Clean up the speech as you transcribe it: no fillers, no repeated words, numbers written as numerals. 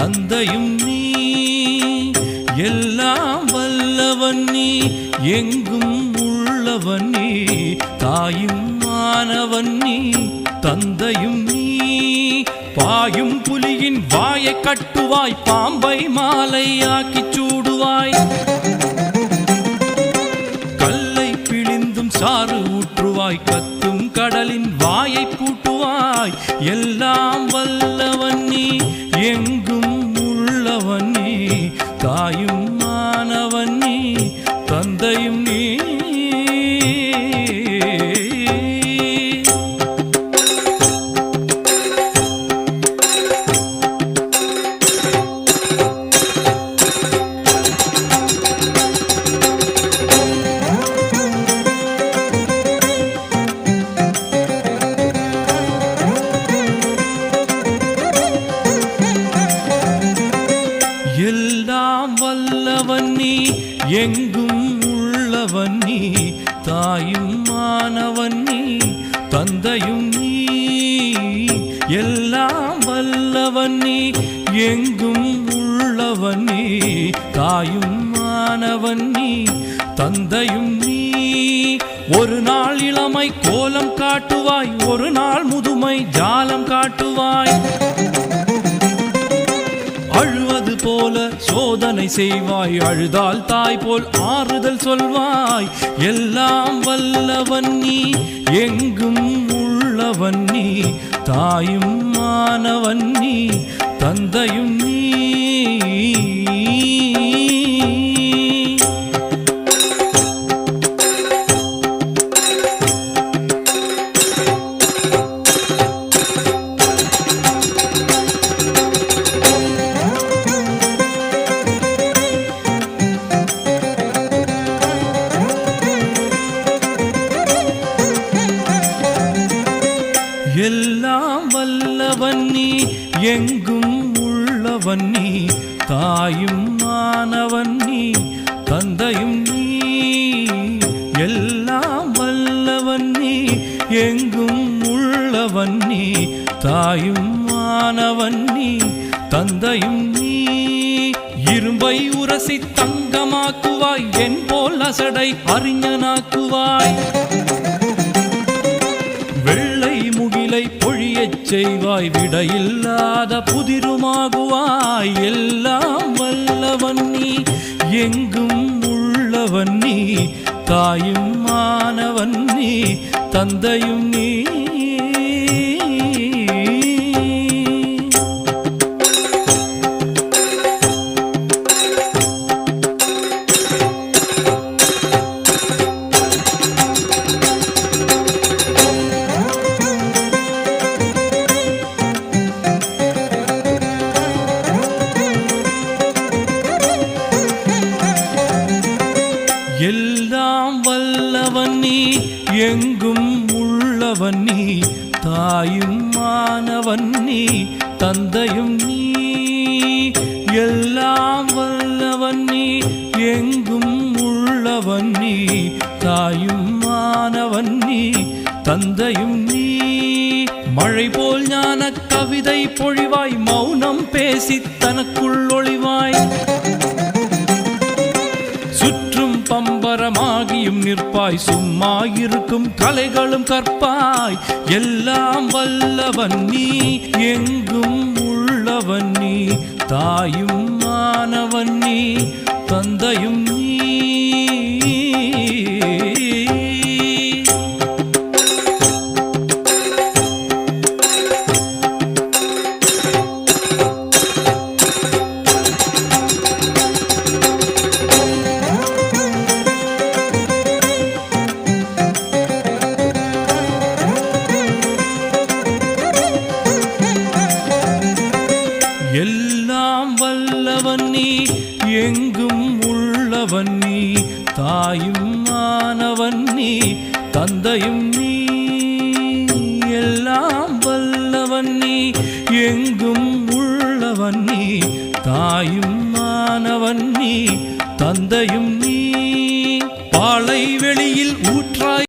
தந்தையும் நீ எல்லாம் வல்லவன் நீ எங்கும் உள்ளவன் நீ தாயும் மானவன் நீ தந்தையும் நீ பாயும் புலியின் வாயை கட்டுவாய் பாம்பை மாலையாக்கி சூடுவாய் கல்லை பிழிந்தும் சாறு ஊற்றுவாய் கத்தும் கடலின் வாயை பூட்டுவாய் எல்லாம் வல்லவன் நீ எங்கும் உள்ளவன் நீ தாயும் மானவன் நீ தந்தையும் நீ எல்லாம் வல்லவன் நீ எங்கும் உள்ளவன் நீ தாயும் மானவன் நீ தந்தையும் நீ எல்லாம் வல்லவன் நீ எங்கும் உள்ளவன் நீ தாயும் மானவன் நீ தந்தையும் நீ ஒரு நாள் இளமை கோலம் காட்டுவாய் ஒரு நாள் முதுமை ஜாலம் காட்டுவாய் அழுவது போல சோதனை செய்வாய் அழுதால் தாய் போல் ஆறுதல் சொல்வாய் எல்லாம் வல்லவன் நீ எங்கும் உள்ளவன் நீ தாயும் மானவன் நீ தந்தையும் நீ எல்லாம் வல்லவன் நீ எங்கும் உள்ளவன் நீ தாயும் மானவன் நீ தந்தையும் நீ எல்லாம் வல்லவன் நீ எங்கும் உள்ளவன் நீ தாயும் மானவன் நீ தந்தையும் நீ இரும்பை உரசி தங்கமாக்குவாய் என் போல் அசடை அறிஞனாக்குவாய் முகிலை பொழியச் செய்வாய் விடையில்லாத புதிருமாகுவாய் எல்லாம் வல்லவன் நீ எங்கும் உள்ளவன் நீ தாயும் மானவன் நீ தந்தையும் நீ எல்லாம் வல்லவன் நீ எங்கும் உள்ளவன் நீ தாயும் மானவன் நீ தந்தையும் நீ எல்லாம் வல்லவன் நீ எங்கும் உள்ளவன் நீ தாயும் மானவன் நீ தந்தையும் நீ மழை போல் ஞான கவிதை பொழிவாய் மௌனம் பேசி தனக்குள் ஒளிவாய் பம்பரமாகியும் நிற்பாய் சும்மா இருக்கும் கலைகளும் கற்பாய் எல்லாம் வல்லவன் நீ எங்கும் உள்ளவன் நீ தாயும் மானவன் நீ தந்தையும் நீ எல்லாம் வல்லவன் நீ எங்கும் உள்ளவன் நீ தாயும் மானவன் நீ தந்தையும் நீ எல்லாம் வல்லவன் நீ எங்கும் உள்ளவன் நீ தாயும் மானவன் நீ தந்தையும் நீ பாலை வெளியில்